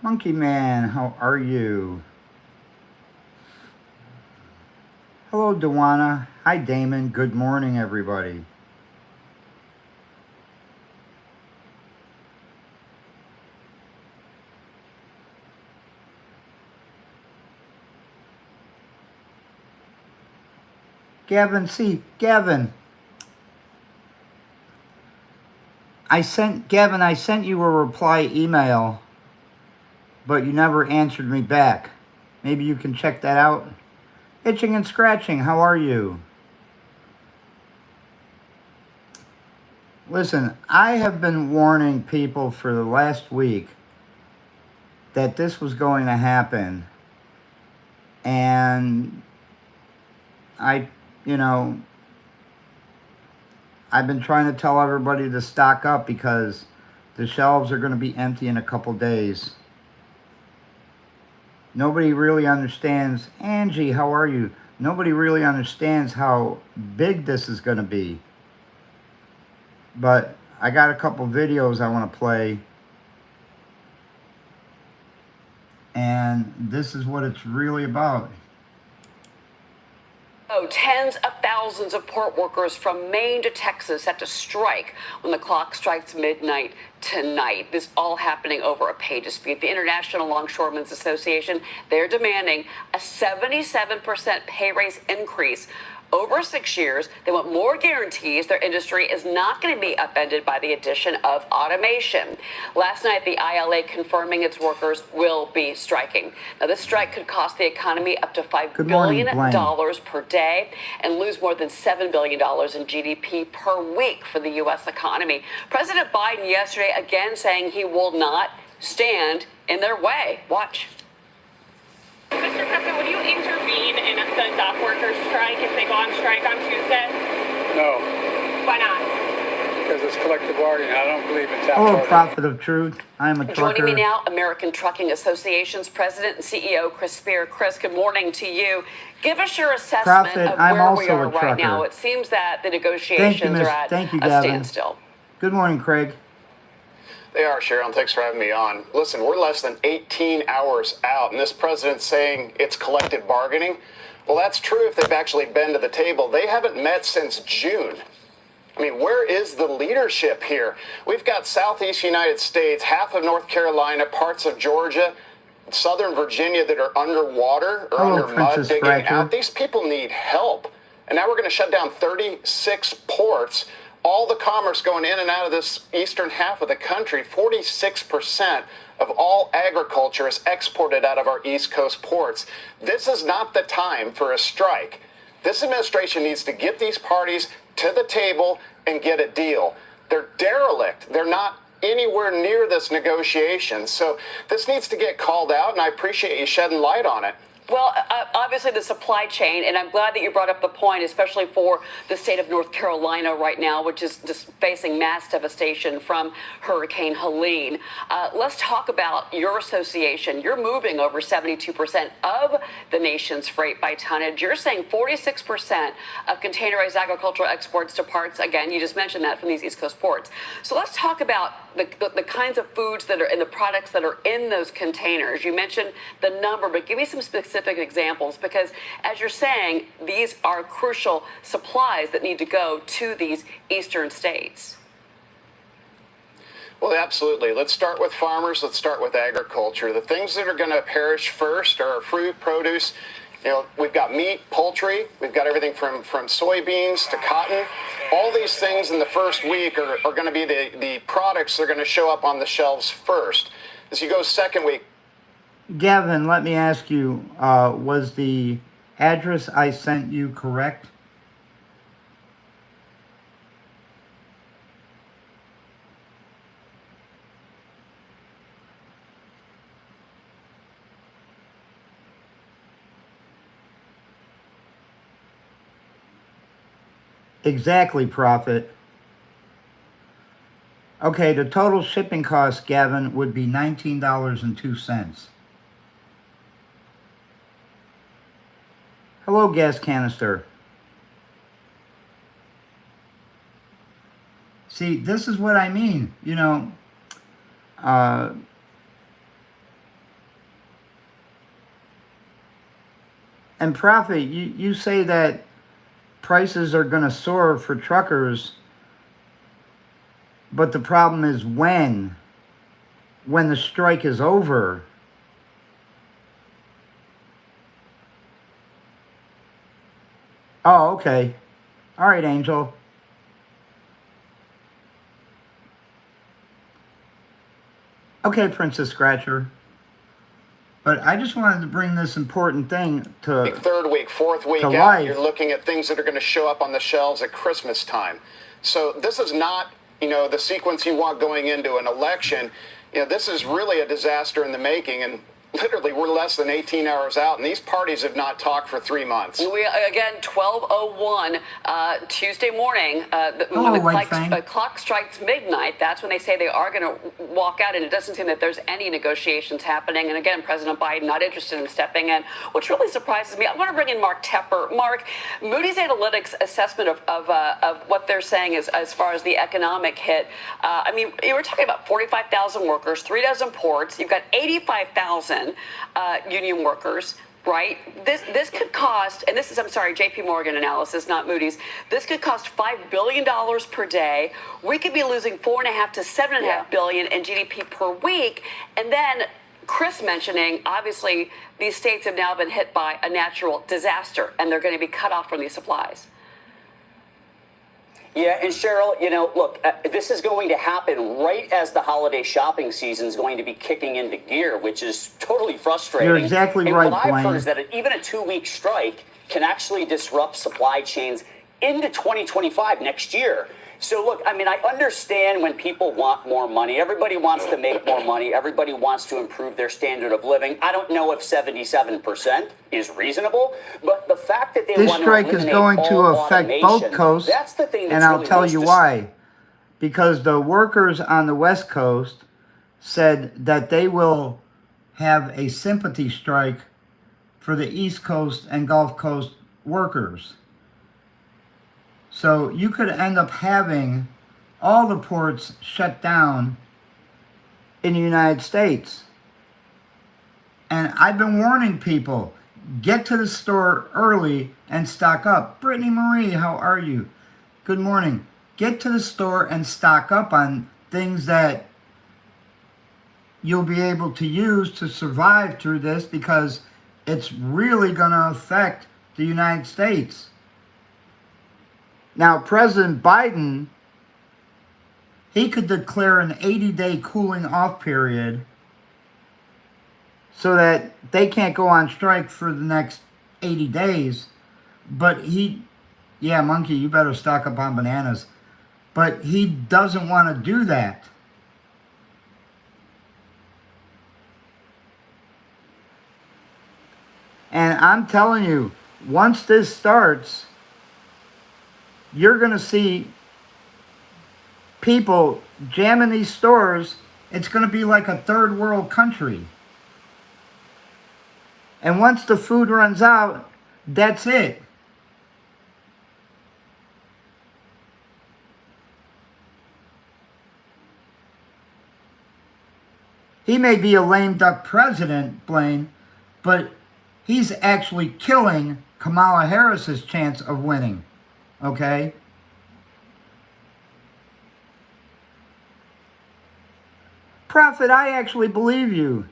Monkey Man, how are you? Hello, Dewana. Hi, Damon. Good morning, everybody. Gavin, Gavin. I sent you a reply email, but you never answered me back. Maybe you can check that out. Itching and Scratching, how are you? Listen, I have been warning people for the last week that this was going to happen. And I've been trying to tell everybody to stock up because the shelves are going to be empty in a couple days. Nobody really understands. Angie, how are you? Nobody really understands how big this is going to be. But I got a couple videos I want to play. And this is what it's really about. Tens of thousands of port workers from Maine to Texas set to strike when the clock strikes midnight tonight. This all happening over a pay dispute. The International Longshoremen's Association, they're demanding a 77% pay raise increase over 6 years. They want more guarantees their industry is not going to be upended by the addition of automation. Last night, the ILA confirming its workers will be striking. Now, this strike could cost the economy up to $5 billion per day and lose more than $7 billion in GDP per week for the U.S. economy. President Biden yesterday again saying he will not stand in their way. Watch. Mr. President, would you intervene in the dock workers' strike if they go on strike on Tuesday? No. Why not? Because it's collective bargaining. I don't believe in tap Hello, Prophet of Truth. I'm a trucker. Joining me now, American Trucking Association's President and CEO, Chris Spear. Chris, good morning to you. Give us your assessment of where we are right now. It seems that the negotiations are at a standstill. Good morning, Craig. They are, Cheryl. Thanks for having me on. Listen, we're less than 18 hours out, and this president's saying it's collective bargaining. Well, that's true if they've actually been to the table. They haven't met since June. I mean, where is the leadership here? We've got Southeast United States, half of North Carolina, parts of Georgia, Southern Virginia that are underwater or under mud digging out. These people need help. And now we're going to shut down 36 ports. All the commerce going in and out of this eastern half of the country, 46% of all agriculture is exported out of our East Coast ports. This is not the time for a strike. This administration needs to get these parties to the table and get a deal. They're derelict. They're not anywhere near this negotiation. So this needs to get called out, and I appreciate you shedding light on it. Well, obviously the supply chain, and I'm glad that you brought up the point, especially for the state of North Carolina right now, which is just facing mass devastation from Hurricane Helene. Let's talk about your association. You're moving over 72% of the nation's freight by tonnage. You're saying 46% of containerized agricultural exports departs, again, you just mentioned that, from these East Coast ports. So let's talk about the kinds of foods that are and the products that are in those containers. You mentioned the number, but give me some specific examples, because as you're saying, these are crucial supplies that need to go to these eastern states. Well, absolutely. Let's start with farmers. Let's start with agriculture. The things that are going to perish first are fruit, produce, You know, we've got meat, poultry, we've got everything from soybeans to cotton. All these things in the first week are going to be the products that are going to show up on the shelves first. As you go second week, Gavin, let me ask you, was the address I sent you correct? Exactly, Prophet. Okay, the total shipping cost, Gavin, would be $19.02. Hello, gas canister. See, this is what I mean. You know, and Prophet, you say that prices are going to soar for truckers, but the problem is when the strike is over. Oh, okay. All right, Angel. Okay, Princess Scratcher. But I just wanted to bring this important thing to third week, fourth week out, life. you're looking at things that are going to show up on the shelves at Christmas time. So this is not, you know, the sequence you want going into an election. You know, this is really a disaster in the making, and literally we're less than 18 hours out, and these parties have not talked for 3 months. We again 12:01 Tuesday morning. Hello, When White the Fang. clock strikes midnight, that's when they say they are going to walk out, and it doesn't seem that there's any negotiations happening. And again, President Biden not interested in stepping in, which really surprises me. I want to bring in Mark Tepper. Mark, Moody's Analytics assessment of what they're saying is as far as the economic hit. I mean, you were talking about 45,000 workers, 3 dozen ports. You've got 85,000 union workers, right? This could cost, and this is, I'm sorry, JP Morgan analysis, not Moody's. This could cost $5 billion per day. We could be losing $4.5 to $7.5 billion in GDP per week. And then Chris mentioning, obviously, these states have now been hit by a natural disaster, and they're going to be cut off from these supplies. Yeah, and Cheryl, you know, look, this is going to happen right as the holiday shopping season is going to be kicking into gear, which is totally frustrating. You're exactly and right, what I've Blaine. heard is that even a 2-week strike can actually disrupt supply chains into 2025 next year. So, look, I mean, I understand when people want more money. Everybody wants to make more money. Everybody wants to improve their standard of living. I don't know if 77% is reasonable, but the fact that they This want strike to is eliminate going to all affect automation, both coasts, that's the thing that's and I'll really tell most you why. Because the workers on the West Coast said that they will have a sympathy strike for the East Coast and Gulf Coast workers. So you could end up having all the ports shut down in the United States. And I've been warning people, get to the store early and stock up. Brittany Marie, how are you? Good morning. Get to the store and stock up on things that you'll be able to use to survive through this, because it's really going to affect the United States. Now, President Biden, he could declare an 80-day cooling off period so that they can't go on strike for the next 80 days. But yeah, Monkey, you better stock up on bananas. But he doesn't want to do that. And I'm telling you, once this starts, you're going to see people jamming these stores. It's going to be like a third world country. And once the food runs out, that's it. He may be a lame duck president, Blaine, but he's actually killing Kamala Harris's chance of winning. Okay? Prophet, I actually believe you.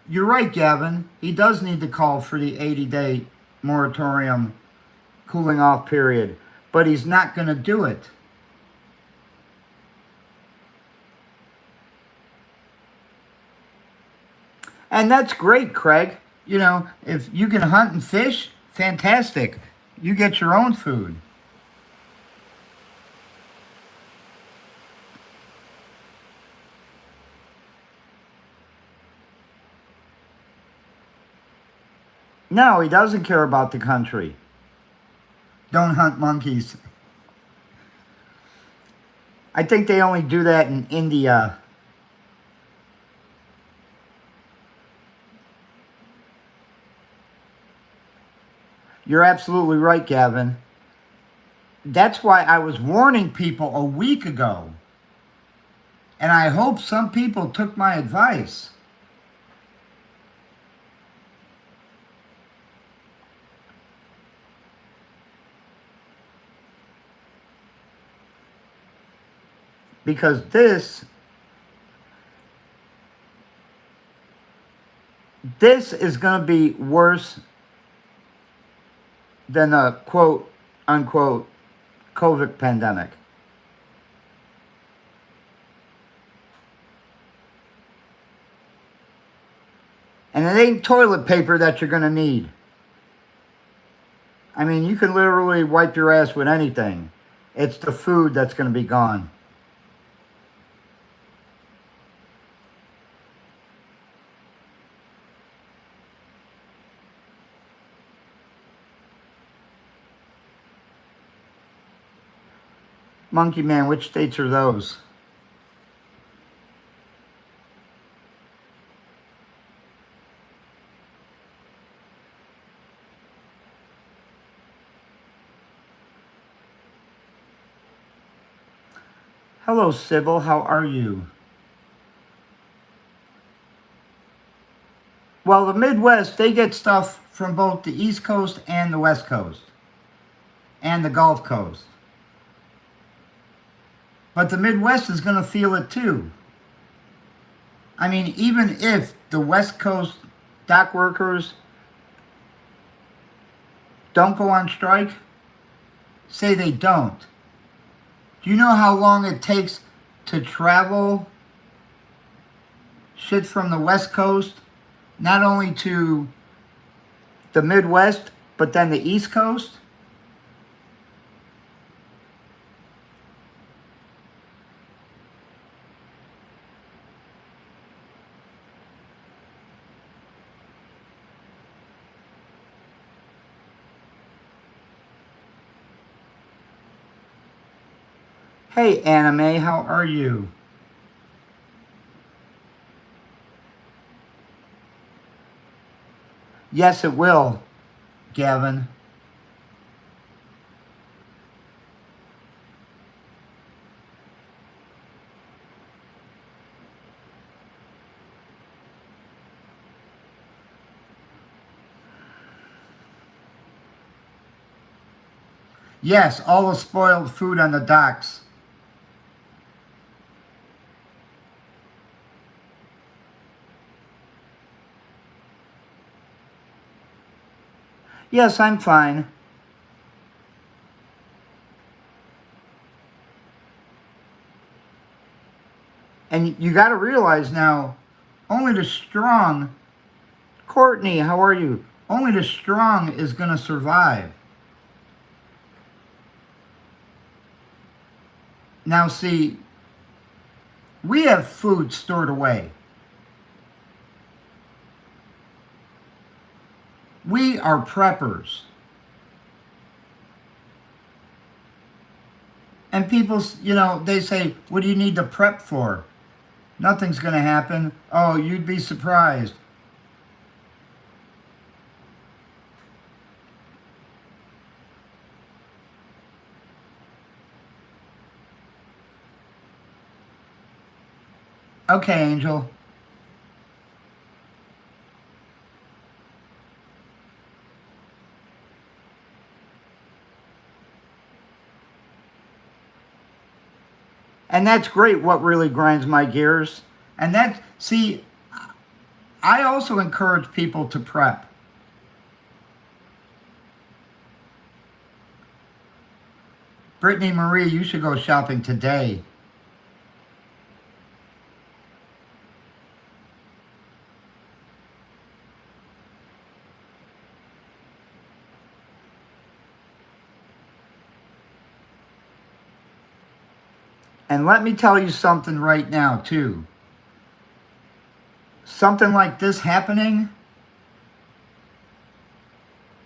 you're right, Gavin. He does need to call for the 80-day moratorium cooling off period, but he's not going to do it. And that's great, Craig. You know, if you can hunt and fish, fantastic. You get your own food. No, he doesn't care about the country. Don't hunt monkeys. I think they only do that in India. You're absolutely right, Gavin. That's why I was warning people a week ago. And I hope some people took my advice. Because this is going to be worse than a quote unquote COVID pandemic. And it ain't toilet paper that you're going to need. I mean, you can literally wipe your ass with anything. It's the food that's going to be gone. Monkey Man, which states are those? Hello, Sybil. How are you? Well, the Midwest, they get stuff from both the East Coast and the West Coast. And the Gulf Coast. But the Midwest is going to feel it too. I mean, even if the West Coast dock workers don't go on strike, say they don't. Do you know how long it takes to travel shit from the West Coast, not only to the Midwest, but then the East Coast? Hey, Anime, how are you? Yes, it will, Gavin. Yes, all the spoiled food on the docks. Yes, I'm fine. And you got to realize now, only the strong... Courtney, how are you? Only the strong is going to survive. Now see, we have food stored away. We are preppers. And people, you know, they say, what do you need to prep for? Nothing's going to happen. Oh, you'd be surprised. Okay, Angel. And that's great, what really grinds my gears. And that, see, I also encourage people to prep. Brittany Marie, you should go shopping today. And let me tell you something right now, too. Something like this happening,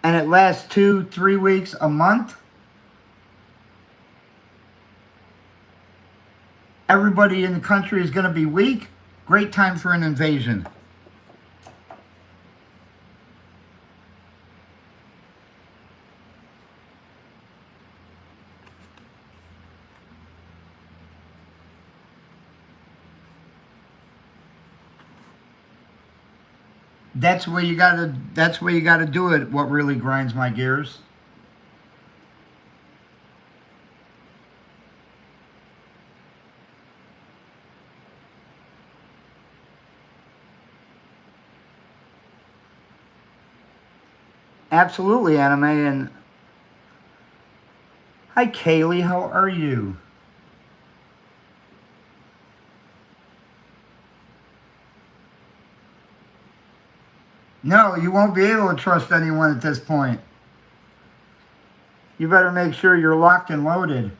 and it lasts 2-3 weeks, a month, everybody in the country is going to be weak. Great time for an invasion. That's where you gotta do it. What really grinds my gears. Absolutely, Anime. And hi, Kaylee. How are you? No, you won't be able to trust anyone at this point. You better make sure you're locked and loaded.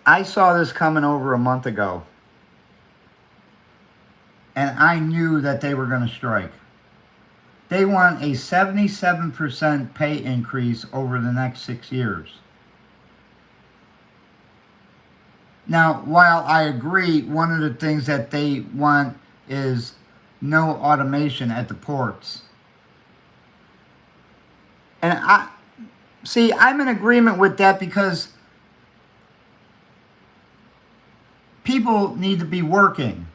I saw this coming over a month ago. And I knew that they were going to strike. They want a 77% pay increase over the next 6 years. Now, while I agree, one of the things that they want is no automation at the ports. And I'm in agreement with that because people need to be working.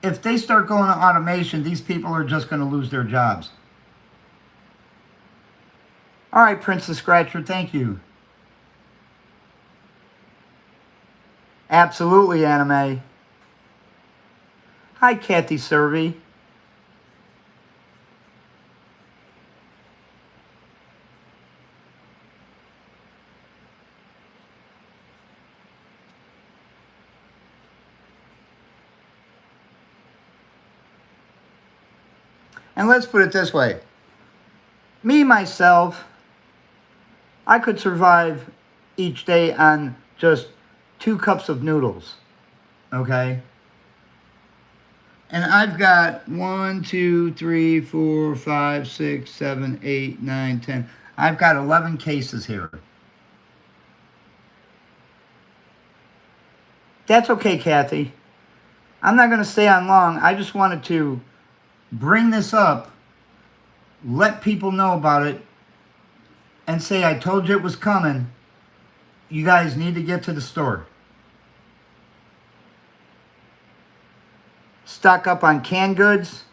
If they start going to automation, these people are just going to lose their jobs. All right, Princess Scratcher, thank you. Absolutely, Anime. Hi, Kathy Servey. And let's put it this way. Me, myself, I could survive each day on just 2 cups of noodles. Okay? And I've got 1, 2, 3, 4, 5, 6, 7, 8, 9, 10. I've got 11 cases here. That's okay, Kathy. I'm not going to stay on long. I just wanted to bring this up, let people know about it, and say, I told you it was coming. You guys need to get to the store. Stock up on canned goods,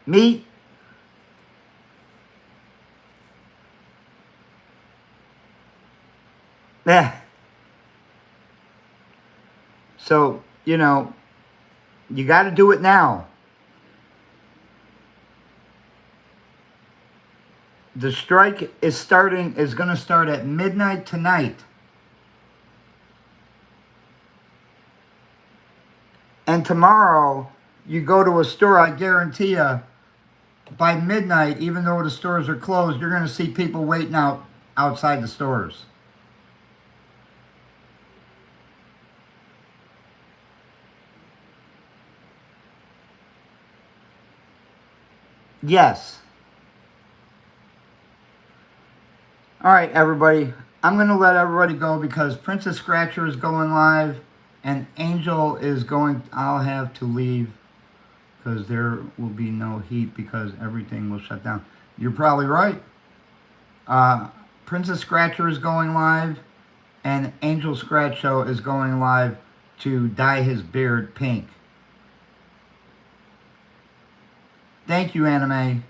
meat, So, you know, you got to do it now. The strike is going to start at midnight tonight. And tomorrow, you go to a store, I guarantee you, by midnight, even though the stores are closed, you're going to see people waiting outside the stores. Yes. All right, everybody. I'm going to let everybody go because Princess Scratcher is going live and Angel is going. I'll have to leave because there will be no heat because everything will shut down. You're probably right. Princess Scratcher is going live and Angel Scratch Show is going live to dye his beard pink. Thank you, Anime.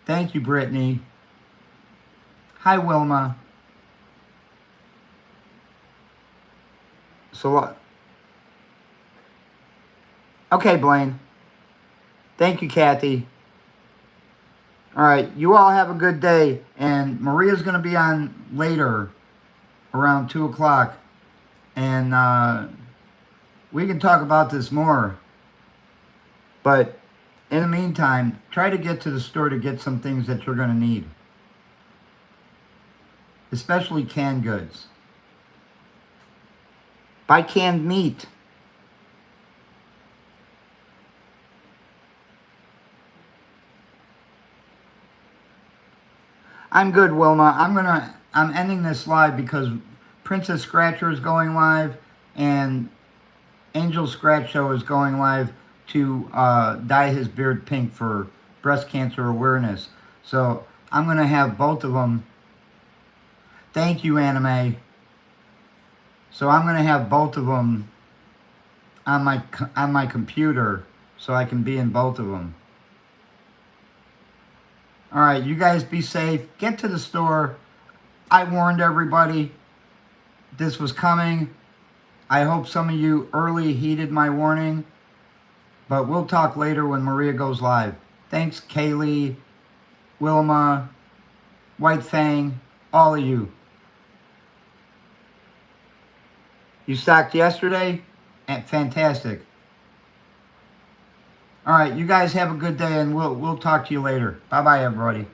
Thank you, Brittany. Hi, Wilma. So what? Okay, Blaine. Thank you, Kathy. All right, you all have a good day. And Maria's going to be on later, around 2 o'clock. And we can talk about this more. But in the meantime, try to get to the store to get some things that you're going to need. Especially canned goods. Buy canned meat. I'm good, Wilma. I'm ending this live because Princess Scratcher is going live and Angel Scratch Show is going live to dye his beard pink for breast cancer awareness. So I'm going to have both of them. Thank you, Anime. So I'm going to have both of them on my computer so I can be in both of them. All right, you guys be safe. Get to the store. I warned everybody this was coming. I hope some of you early heeded my warning. But we'll talk later when Maria goes live. Thanks, Kaylee, Wilma, White Fang, all of you. You stocked yesterday? Fantastic. All right, you guys have a good day, and we'll talk to you later. Bye-bye, everybody.